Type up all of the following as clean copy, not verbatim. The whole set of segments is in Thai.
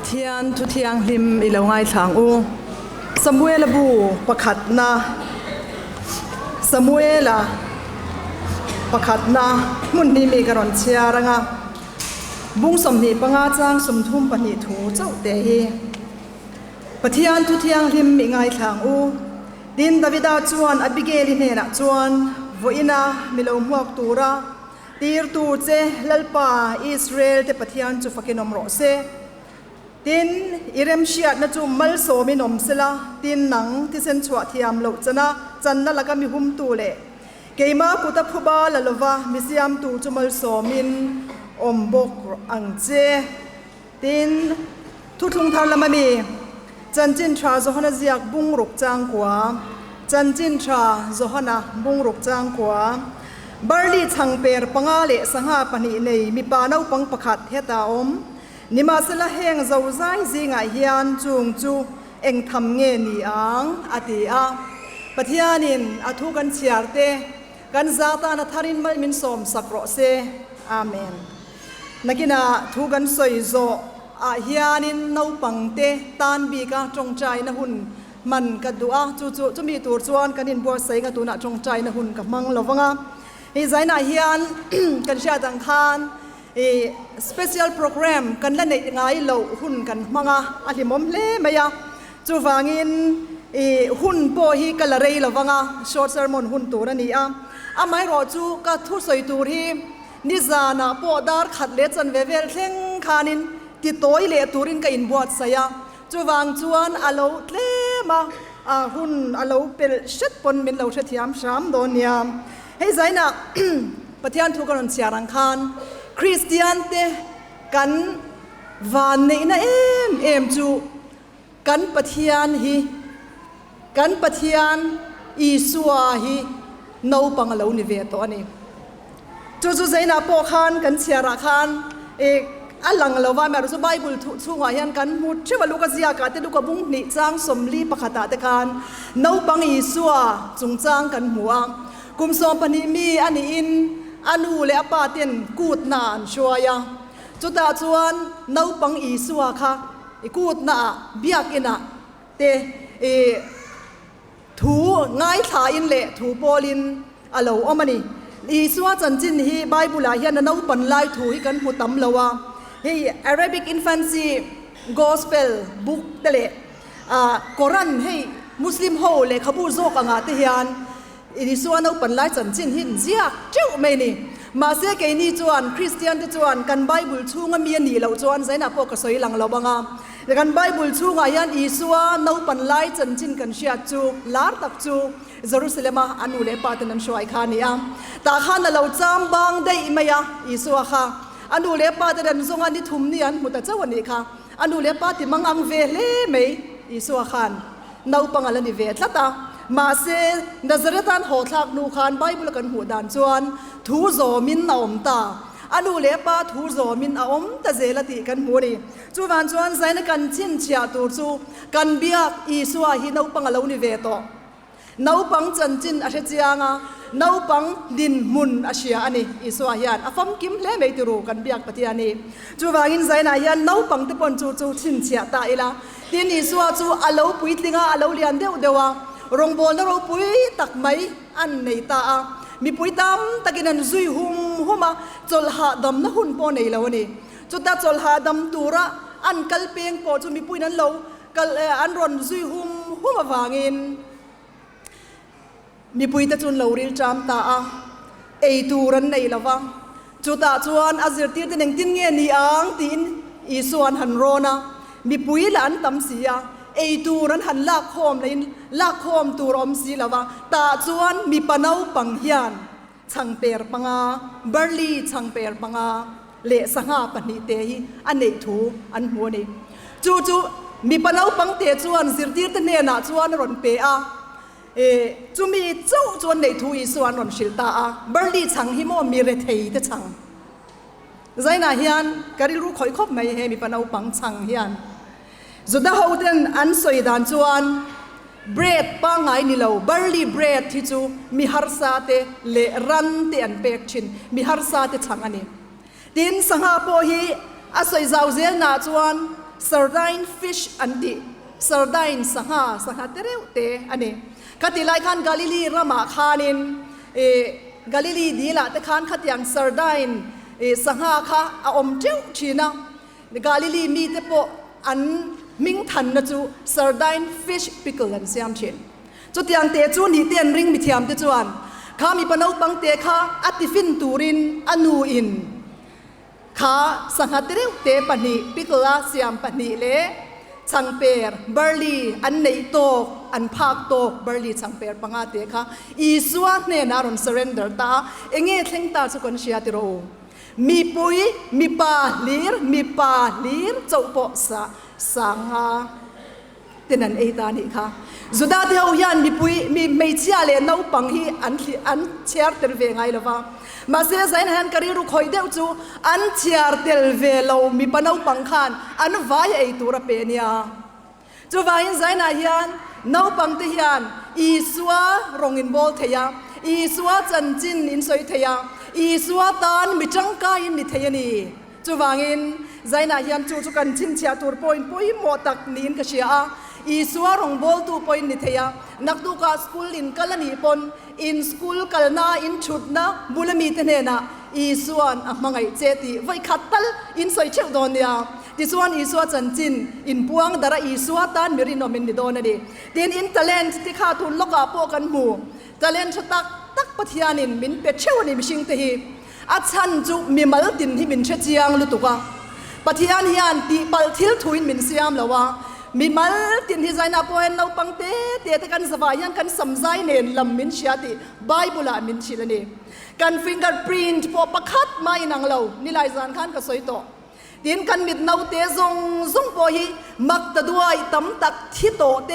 Pathian thu thiang hlim i lo ngai thlang u Samuel bu pakhat na Samuela pakhat na mun ni mi karon chia ranga bung som ni panga chang sum thum pani thu chau te hi Pathian thu thiang hlim i ngai thlang u din Davida chuan Abigail hi na chuan voina milo muak tura tir tu che lalpa Israel te Pathian chu fakinom ro se tin irem shiat na chu mal so mi nom sela tin nang ti sen chua thiam lo chana chan na laka mi hum tu le keima puta phuba la lova misiam tu chu mal so min ombok ang che tin thu thung thar lama mi chan chin tha zohana ziak bung ruk chang kwa chan chin tha zohana bung ruk chang kwa barli chang per panga le sanga pani nei mi pa nau pang pakhat heta om nima sela heng zo zai zinga hian chung chu eng tham nge ni ang ati a pathianin athu kan chiarte kan zata na tharin mal min som sakro se amen nakina thu kan soi zo a hianin nau pangte tan bi ka tong chai na hun man ka du'a chu mi tur chuan kanin bo sai nga tu na tong chai na hun ka mang lowanga hi zaina hian kan sha dang khan special program kan la nei ngai lo hun kan manga alimom le maya chu wangin hun po hi kala rei lowanga short sermon hun tur ani a mai ro chu ka thu soi tur hi nizana po dar khat le chan ve vel thleng khanin ti toy le turin ka in buat saya chu wang chuan alo tle ma hun alo pel shet pon min lo thiam sham don niam hei zaina pathian thu kan chiarang khan Christian te kan van nei na em chu kan pathian Isua hi no pangalo ni ve to ani chu zaina po khan kan chiara khan alang lawa mer so Bible chunga hian kan mu thiwa luka zia ka te luka bung ni chang somli pakhata te khan no pang Isua chung chang kan muwa kum som pani mi ani in anu le apa ten kut na an shuaya chuta chuan no pang Isua kha ikut na biak ina te thu ngai tha in le thu polin alo omani Isua chanchin hi Bible a hian no pan lai thu hi kan hutam lawa hi Arabic infancy gospel book tele Quran hei Muslim ho le khabu zo ka nga te hian Isua no pan lai chanchin hin zia cheu me ni ma se ke ni chuan Christian te chuan kan Bible chunga mi ni lo chuan zaina po ka soi lang lo banga kan Bible chunga hian Isua no pan lai chanchin kan sia chu lar tak chu Jerusalem anu le patan an shoi khani ta khan lo cham bang dei maya Isua kha anu le patan an zonga ni thum ni an muta chawani kha anu le pati mangang ve le me Isua khan no pangala ni ve tlata ma se Nazaretan ho thlak nu khan Bible kan hu dan chuan thu zo min na om ta anu le pa thu zo min a om ta zelati kan hu ni chu wan chuan zaina kan chin chia tur chu kan biak Isua hi no pangalo ni ve to no pang chanchin a chianga no pang din mun asia ani Isua hian afam kim hle me tiru kan biak patiani chu wangin zaina hian no pang te pon chu chin chia ta ila tin Isua chu alo puitlinga alo lian deu dewa rong bol na ro pui tak mai an nei ta mi pui dam takinan zui huma chol ha dam na hun po nei lo ni chu ta chol ha dam tura an kalpeng po chu mi pui nan lo kal an ron zui huma wangin mi pui ta chun lo ril cham ta ei turan nei lawa chu ta chuan azir tir te neng tin nge ni ang tin Isuan han rona mi pui lan tam sia ei turan han lak khom tur om si lawa ta chuan mi panau pang hian chang per panga barli chang per panga le sanga pani te hi anei thu an hu ni chu mi panau pang te chuan zirtir te ne na chuan ron pe chu mi chau chuan nei thu Isuan ron shilta barli chang hi mo mi re thei te chang zaina hian karil ru khoi khop mai he mi panau pang chang hian Zoda hoden an soi dan chuan bread pa ngai ni lo barley bread thi chu mi harsa te le ran te an pek chin mi harsa te chang ani tin sanga po hi a soi zau zel na chuan sardine fish อันติ sardine สังหาเตเรวเตอันนี้ขัดไล่ขันกาลิลีรามาคานินกาลิลีดีละแต่ขันขัดอย่าง sardine สังหาค่ะอมเจ้าชีนะกาลิลีมีแต่พออันมิงทันนะจู sardine fish pickle กันเสียมเช่นจุดอย่างเตจูนี่เตียนริงมิเทียมเตจวนข้ามีปนเอาปังเตข้าอัติฟินตูรินอนูอินข้าสังหาเตเรวเตปนีปิกลาเสียมปนีเลชังเปรเบอร์ลีอันในโตกอันภาคโตกเบอร์ลีชังเปรปังอาเตข้าอีสวะเนนารอนเซเรนเดอร์ตาเองเทงตาสุกันเชียติโรมีปุยมีปาลีร์เจ้าปอสะสังหาเตนันเอตานี่ค่ะจุดาที่เขายันมีปุยมีไม่เชื่อเลยน้าปังฮีอันเชียร์เตลเวงไงล่ะวะมาเสียใจนะฮันการีรุคอยเดียวจูอันเชียร์เตลเวเรามีปนเอาปังขันอันวายไอตัวระเปียจูวายินใจนะฮันน้าปังที่ฮันอีสวะรองอินบอลเทียอีสวะจันจินอินสอยเทียอีสวะตานมิจังกายินนิเทียนี่จูวายินใจนะฮันจูกันจินเชียตัวปอยหมดตักนินกเชียอีสวะรองบอลตัวปอยนิเทียนักดูกาสกูลอินกัลนีปนอินสกูลกัลนาอินชุดนะบุลมีเทเนนะอีสวนมังไงเจติไว้ขัดตัลอินสอยเชลโดนียดิสวนอีสวจันจินอินพวงดาราอีสวตันมิรินอมินดิโดนดีเดนอินเทเลนที่ข้าทุนล็อกอาโปกันหมู่เทเลนชตักปัทยานินมินเป็ดเชวนิมิชิงเตฮีอาชันจุมีมัลตินที่มินเชจียงลุตุกะปัทยานิยันตีปัลทิลทุยมินเซียมละวะมีมัลตินที่ใจน่าพอเห็นเราปังเตะกันสบายยังกันสำใจเน้นลำมินเชียติไบเบิลมินชิลนี่กันฟิงเกอร์พรินท์พอประคัดไม่นังเรานี่ลายจานขันก็สวยโตดินกันมิดนาเตซงพอฮีมักตะด้วยตำตักที่โตเต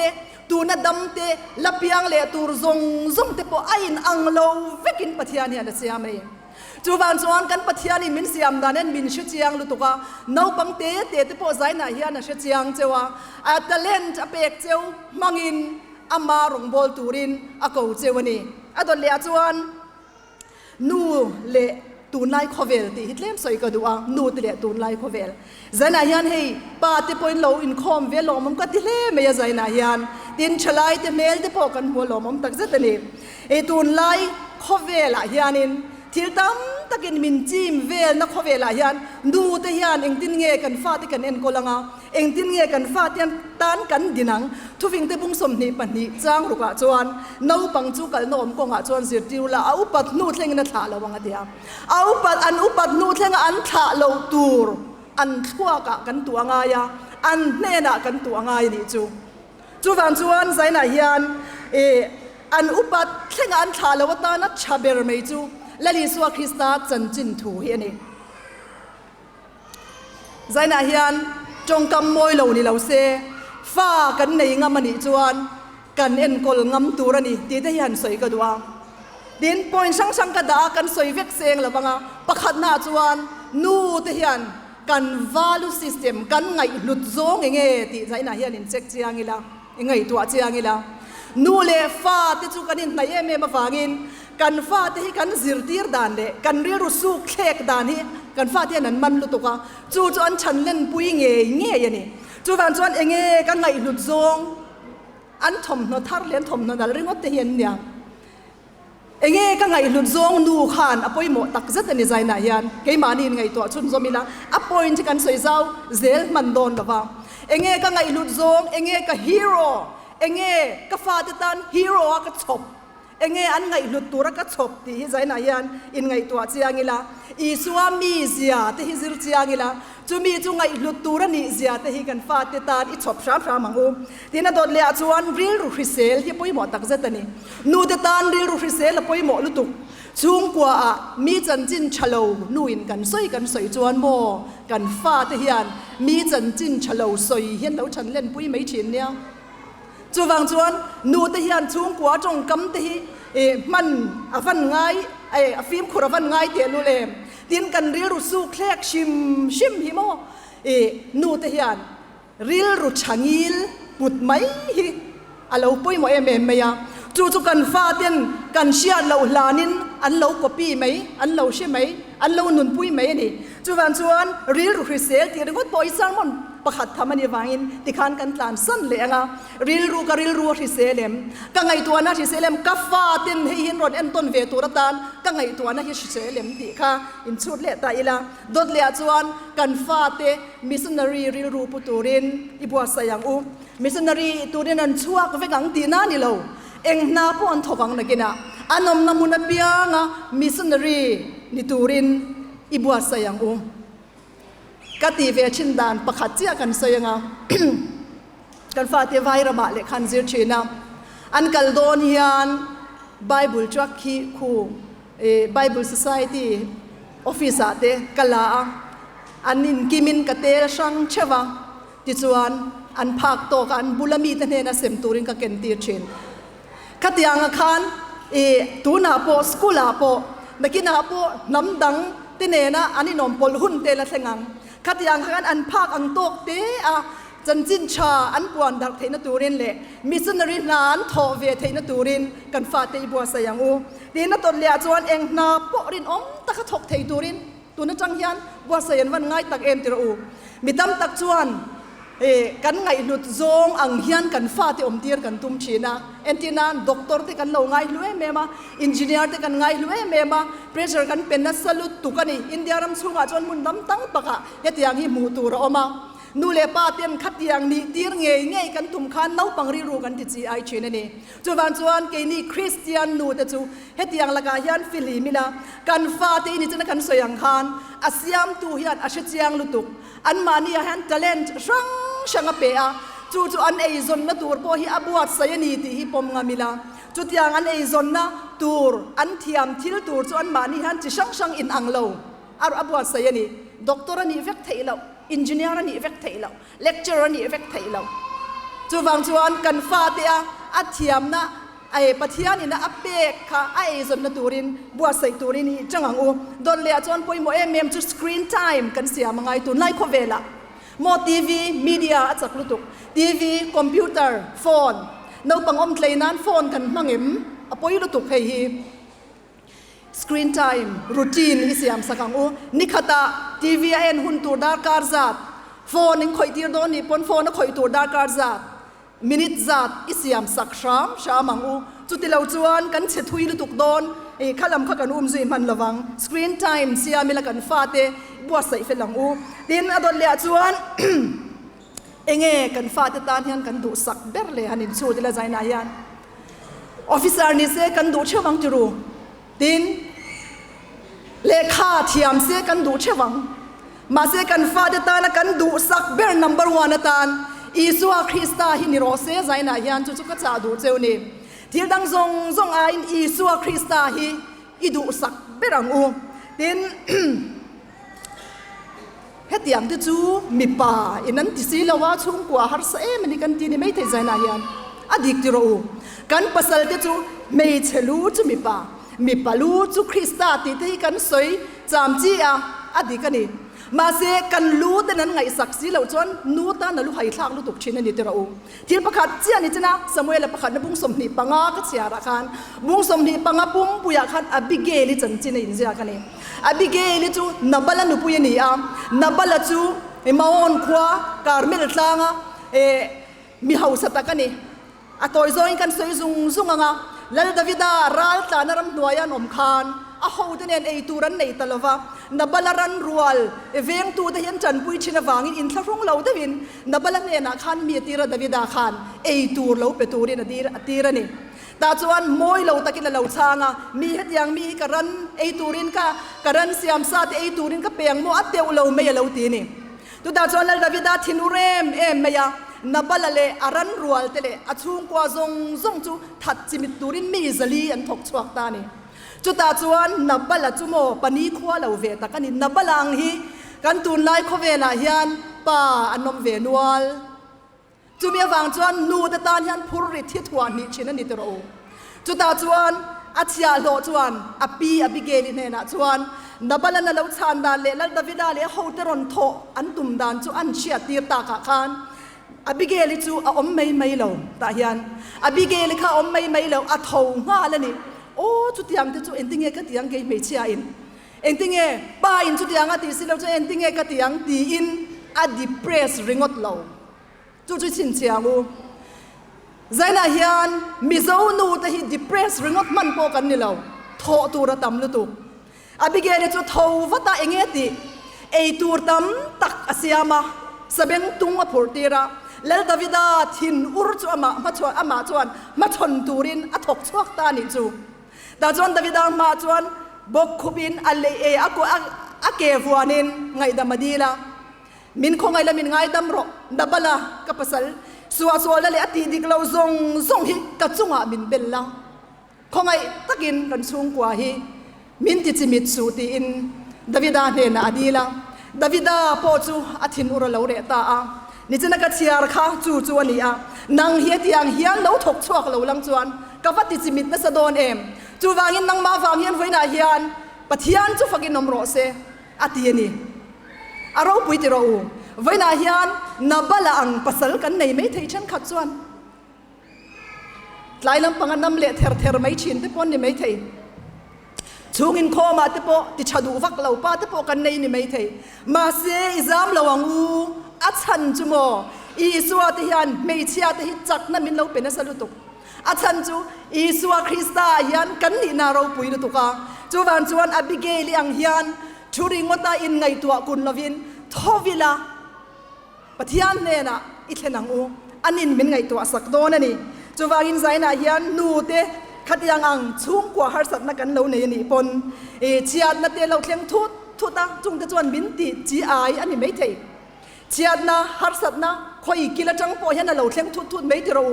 ตูนัดดำเตลับยังเลตูรซงเตพอไอ้อังเราเวกินปัทยานี่อะไรเสียไหมจูวันจวนกันปัทยานี่มินเสียมดานันมินชุดเชียงลุตุกะน้าปังเตะพอใจน่ะเฮียน่ะชุดเชียงเจ้าอาตะเลนจะเปกเจ้ามังอินอามารงบอลตูรินอากูเจ้านี่อาตอนเลี้ยจวนนูเละตูนไลค์คอเวลที่ฮิตเลมสอยกระดูกนูติเละตูนไลค์คอเวลใจน่ะเฮียนให้ปาติปอยน์เราอินคอมเวลมันก็ติเล่ไม่ใจน่ะเฮียนดินชลายติเมลติพอกันหัวลมตักเจตนี่ไอตูนไลค์คอเวลเฮียนินทิลตัมตะกินมินจิมเวลนักขวเวลายันดูแต่ยันเองตินเงกันฟาติกันเอ็นโกลังเองตินเงกันฟาติยันตานกันดินังทุฟิงเตบุงสมนีปันนีจางรุกะจวนน้าปังจูกัลโนมกงะจวนสิติวละเอาปัดนูเทงนัทาละวังเดียเอาปัดนูเทงอันทาโลตูรอันทั่วกะกันตัวงายอันเนน่ะกันตัวงายนี่จูฟังจวนใจน่ะยันอันอุปัดเทงอันทาโลวตานัชเบรเมจูและลิสวาคริสตาจันจินถูเฮียนี่ใจน่ะเฮียนจงกำมวยเหล่านี้เหล่าเซฟ้ากันในงามันนี่จวนกันเอ็นกลงำตัวนี่ตีได้ยันสวยกระดัวดินปอยช่างกระดากันสวยเวกเซงละบังประคัดหน้าจวนนูเทียนกันวาลูซิสเต็มกันไงหลุดโจงเงี้ยตีใจน่ะเฮียนอินเซ็กเจียงอีละไงตัวเจียงอีละนูเลฟ้าที่จูกันอินในเมมาฟังอินกันฟาที่กันซิรตีร์ดานเดกันเรียรุสุเคกดานนี้กันฟาที่นั้นมันลุตุกะจูจวนฉันเล่นปุยเงี้ยยันนี่จูวันจวนเงี้ยกันไงหลุดซงอันทมนทาร์เลียนทมนดัลริงวัดเฮียนเนี่ยเงี้ยกันไงหลุดซงนูขานอภัยหมดตักจัดในใจนายยันเกี่ยมานี่ไงตัวชุนซอมิละอภัยที่กันสวยเจ้าเซลมันโดนกับว่าเงี้ยกันไงหลุดซงเงี้ยกับฮีโร่เงี้ยกับฟาที่ตันฮีโร่กับชบเงี้ยอันไงหลุดตัวรักชบที่ใจนายยันอินไงตัวเจียงอีละอีสวามีเสียที่ฮิซิรเจียงอีละจูมีจูไงหลุดตัวนี่เสียที่ฮิกันฟาติตาอีชบช้ำมังอูที่นั่นโดนเลี้ยจวนริลรูฟิเซลที่ปุยหมอตักเจตันนี่นูติตานริลรูฟิเซลปุยหมอลุตุกช่วงกว่ามีจันจินชะโลนูอินกันสวยจวนโมกันฟาที่ยันมีจันจินชะโลสวยเห็นแล้วฉันเล่นปุยไม่ชินเนี่ยจูวังจวนนูที่ยันช่วงกว่าจงกำที่มันฟันง่ายฟิล์มขุรฟันง่ายเตียลุเลมดินกันริลรูสุเคลกชิมหิโมนูที่ยันริลรูชังิลปุดไม่ฮิอาเราปุยหมอเมยจูกันฟาเตียนกันเชียร์เราลานินอันเราก็ปีไหมอันเราใช่ไหมอันเราหนุนปุยไหมนี่จู จูวันชวนรีลรูเซลที่เรียกว่าปอยซังมันประคัดทำมันยังอินที่ขันกันตานสั้นเลยนะรีลรูกับรีลรูที่เซเลมก็ไงตัวนั้นที่เซเลมกัฟฟาตินให้หินรถเอ็นต้นเวตุรตานก็ไงตัวนั้นที่เซเลมที่ค่ะอินชุดเละตายละดดเลี้ยจวนกันฟาเตมิสนารีรีลรูปุตุรินอีบัวสยังอูมิสนารีตุรินนั้นชัวก็เวงังตีน่านี่เราเอ็งนาพอนทวังนักินะอันนมนามุนเปียงะมิสนารีนิตุรินอีบัวสยังอูกติเวชินดานประคัดเจียกันเสียงอ่ะกันฟาเทวายระบาดเลขันเสียชีนะอันกัลโดนยันไบเบิลจักคีคูไบเบิล Society ออฟฟิศเตกัลลาอันนินกิมินกเตลช่างเชวะติจวนอันพักโตกันบุลมีตันเฮนะเซมตูรินกับเกนตีชินขัดยังคันตูนาโปสกุลาโปนักกินาโปน้ำดังติเนนะอันนี้นมปลหุ่นเตละเสงังขัดยังคันอันภาคอังโตกเตอะจันจินชาอันปวนดักเทนตูรินเละมิสนารีนานทอเวเทนตูรินกันฟาเตบัวสยังอูดีนตนเลียจวนเองนาปอรินอมตะขทกเทตูรินตัวนั้นจังยันบัวสยันวันง่ายตักเอ็มติรูมิตำตักจวนกันไงนุดซงอังเฮียนกันฟาเตอมเตียร์กันตุมชีนะเอ็นตินานด็อกเตอร์ที่กันเราไงลุยเมมาอินจิเนียร์ที่กันไงลุยเมมาเพรสเซอร์กันเป็นนักสลุดตุกันนี่อินเดียรำสุงอาจวนมุนดำตั้งปะกะเฮติยังฮิมูตูรอมานูเลปาเตียนขัดยังนี่ตีร์เงยกันตุมขันน้าปังริรูกันติจีไอชีนนี่จูวันจวนเกนี่คริสเตียนนูแต่จูเฮติยังละกายันฟิลิมินะกันฟาเตนี่จะนักกันสยังขันอาเซียมตูยันอาชิตยังลุตุกอันมานี่ยันทาเลนต์ช่างช่างเปียจูอันเอซอนนะตูร์พอฮีอับวัดสยนีที่ฮิปมงามิลาจุดยังอันเอซอนนะตูร์อันเทียมทิลตูร์จูอันมานี่ฮันจิช่างอินอังโลอับวัดสยนีด็อกเตอร์นี่เวกเทลอินจิเนียร์นี่เวกเทลเลคเชอร์นี่เวกเทลจูฟังจวนกันฟาเตียอัดเทียมนะไอปะเทียนี่นะอับเบกค่ะไอซอนนะตูรินบัวใส่ตูรินนี่จังหังอูโดนเลียจวนปอยโมเอเมมจูสกรีนไทม์กันเสียมังไงตูไลโคเวล่าโมทีวีมีเดียอาจจะลุตุกทีวีคอมพิวเตอร์โฟนน้องปังอมเพลย์นั้นโฟนกันมังเอ็มอพอยลุตุกให้ฮีสกรีนไทม์รูทีนอิสยามสักางอูนิคตาทีวีเอ็นหุ่นตัวดาร์การ์จัดโฟนนิ่งคอยตีโดนนี่ปนโฟนน่ะคอยตัวดาร์การ์จัดมินิทจัดอิสยามสักชามังอูจุดที่เราจวนกันเฉทุยลุตุกโดนข้าลำข้ากันจุยมันระวังสกรีนไทม์เสียมิลกันฟาเตบัวใส่เฟลังอูดินอดเลียจวนเองกันฟาเตตานยันกันดูสักเบรเลยฮันินชูดิละใจนายันออฟฟิเซอร์นี่เสกันดูเชื่อวังจูรูดินเลขาเทียมเสกันดูเชื่อวังมาเสกันฟาเตตานกันดูสักเบรนัมเบอร์วันตานอิสุอาคริสตาฮินิโรเซใจนายันจุกจะดูเจ้านี่ที่ดังซงอินอิสุอาคริสตาฮิอิดูสักเบรังอูดินเฮติยังที่จูมีป่าอินันที่สิลาวาชุ่มกว่าฮาร์เซมันนี่กันที่นี่ไม่ถึงใจนายันอดีตที่รู้กันภาษาที่จูไม่เชลูจูมีป่าลูจูคริสต์ที่กันสวยจำจีอดีตกันนี่มาเสกันรู้แต่นั้นไงสักสิเราจวนนู้ตานั่นลูกหายทางลูกตุกชินนี่ที่เราที่ประคัดเจ้านี่จ้าสมัยเราประคัดบุ้งสมนีปังอาก็เสียราคาบุ้งสมนีปังอาปุ้มปุยาคันอบิเกลิจันจินนี่เสียกันนี่อบิเกลิจูนับลันนุปุยนี่นับลันจูมาออนขวาการเมลตางมีเฮาสตักันนี่ตัวจอยกันสวยซุงแล้วดาวิดารัลตานรำหน่วยนอมคานเขาเดินไอตูรันในตลอดนับลันรัวเวียงตูเดียนจันปุยชินวางินอินทรุ่งเราเดินนับลันเนี่ยนะขันมีตีระดาวิดาขันไอตูเราเปตูรินตีระนี่ตาจวนมวยเราตะกินเราช่างมีเหตุยังมีการันไอตูรินการันเสียมซาตไอตูรินก็เปียงมัวเตียวเราไม่เราตีนี่ตัวตาจวนแล้วดาวิดาทินุเรมไม่ยานับละเลอารันรัวเตเลอาชุงกว่าซงจูทัดจิมิตูรินมีซลีอันทกชวกตานี่จุดตาจวนนับละจุโมปนีขวาเราเวตากันนี่นับลังฮีกันตุนไลขเวนายันป่าอันนมเวนวลจุมีฟังจวนนูตตานยันพูริทิทวานิชินันนิตโรจุดตาจวนอาชญาโลจวนอบิเกลิเนนะจวนนับละนั่นเราชานดาเลแล้วดาวิดาเลเขาเตรอนโทอันตุมดานจูอันเชียตีตากะคานอบิเกลิจูอมไม่เราตายันอบิเกลิข้าอมไม่เราอัทงว่าแล้วนี่โอ้จุดยังที่จูเอ็นดิ้งก็ที่ยังเกยไม่เชียอิน ending pa in chu tiang ati silo chu ending ka tiang ti in a depress ringot lo chu chu chin chiangu zaina hian mizo nu ta hi depress ringot man po kan ni lo tho tu ra tam lu tu abigele chu tho wata enge ti ei tur tam tak asiama sabeng tung a phurtira lel davida thin ur chu ama chuan ma chon turin a thok chuak ta ni chu da chuan davida ma chuan bok khubin alle e ako ake vuanin ngai damadila min khongai la min ngai dam ro dabala ka pasal suwa la le ati dik lo zong hi ka chunga min bella khongai takin kan chung kwa hi min ti chimit su ti in davida ne na adila davida po chu athin ur lo re ta a ni chana ka chiar kha chu ani a nang hi tiang hian lo thok chuak lo lang chuan ka vati chimit na sa don em chu wangin nang ma wang hian hoina hian pathian chu fakin nomro se ati ani aro pui ti ro voina hian na bala ang pasal kan nei mai thei chan khat chuan tlailam panganam le ther mai chin te pon ni mai thei chungin khoma te po ti chadu vak lo pa te po kan nei ni mai thei ma se exam lawangu a chan chumo i suwa te hian mei chia te hi chak na min lo pe na salutuk a chan chu i suwa krista hian kan ni na ro pui tu ka chu wan chuan abigail ang hian thuringota in ngai tua kun lovin thovila pathian ne na i thlenang u anin min ngai tua sak don ani chu wangin zaina hian nu te khatiang ang chung kwa har sat na kan lo nei ni pon e chiat na te lo thleng thuta chung te chuan min ti chi ai ani mai thei chiat na har sat na khoi kila tang po hian na lo thleng thut mai ti ro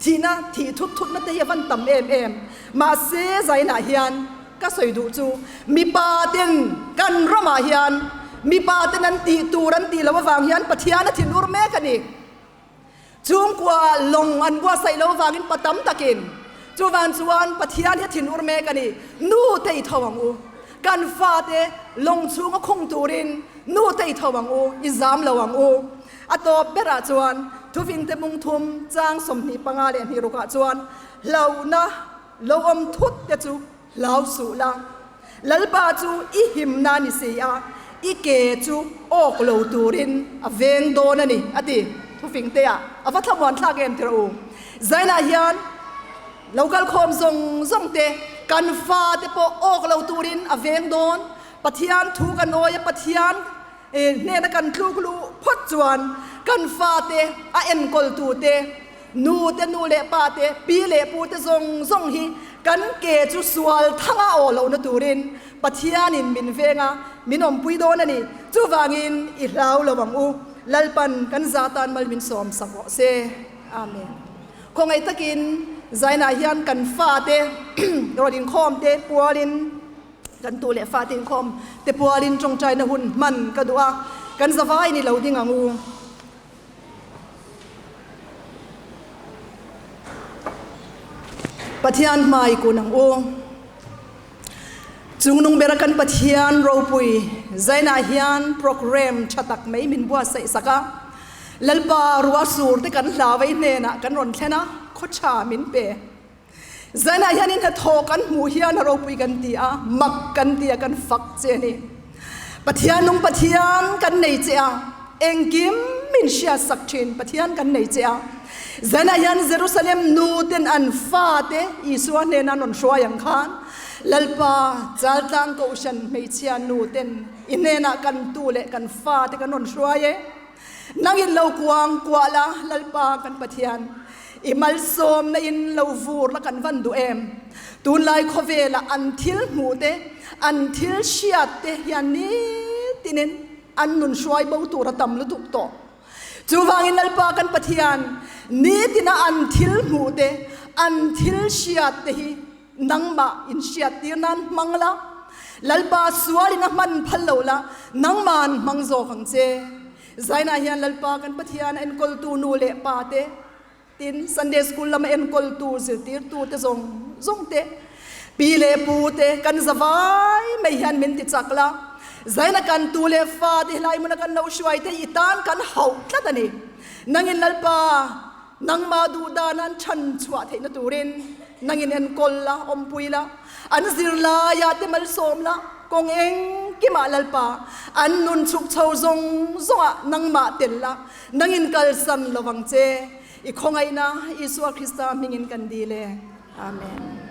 thi na thi thut na te yavan tam em ma se zaina hian ka soi du chu mi pa ten kan rama hian mi pa ten an ti turan ti lawa wang hian pathian a thin ur me kani chung kwa long an kwa sai lo wangin patam takin chu wan chuan pathian he thin ur me kani nu tei thawang u kan fa te long chung a khong turin nu tei thawang u exam lawang u ato bera chuan thuving te mung thum chang somni panga le hi roka chuan launa lo om thut te chu lau su la lalpa chu i him na ni se a i ke chu ok lo turin a veng don ani ati thuving te a awa thamwan thla gem tero zaina hian local khom zong te kan fa te po ok lo turin a veng don pathian thu kan oya pathian ne na kan klu phot chuan kan fa te a en kol tu te nu le pa te pi le pu te zong hi kan ke chu sual thanga o lo na turin pathian in min venga minom pui don ani chu wangin i hlau lo wang u lalpan kan zatan mal min som sako se amen khongai takin zaina hian kan fa te rodin khom te pualin kan tu le fa tin khom te pualin trong chai na hun man ka duwa kan zawai ni lo ding angu pathian mai ku nang o chungnung berakan pathian ropui zaina hian program chatak mai min bua sai saka lalpa ruwa sur te kan hlawai ne na kan ron thlena khocha min pe zaina hian in thokan mu hian ropui kan ti a mak kan ti kan fak che ni pathian kan nei che a engkim min sha sakchin pathian kan nei che a zaina hian Jerusalem nu ten an fa te isua ne na non shwa yang khan lalpa jaltang ko shan mei chia nu ten inena kan tu le kan fa te kan non shwa ye nangin lo kuang kwala lalpa kan pathian imal som na in lo vur la kan van du em tun lai khovela until mu te until shiat te yani tinin an nun shwai bo tu ra tam lu tuk to chu wangin lalpa kan pathian ni tina until mu te until shiat te hi nangma in shiat tirnan mangla lalpa suali na man phalola nangman mangzo khangche zaina hian lalpa kan pathian en kol tu nu le pa te tin Sunday school lama en kol tu zil tir tu te zong te pi le pu te kan zawai mai hian min ti chakla zaina kan tu le fa te lai mun kan lo shwai te itan kan hau tlatani nangin lalpa nangma du danan chan chwa the na turin nangin en kol la ompuila an zirla ya te mal som la kong eng ki ma lalpa an nun chuk chho zong zonga nang ma tella nangin kalsan lawang che i khongai na Isua Krista mingin kan dile amen.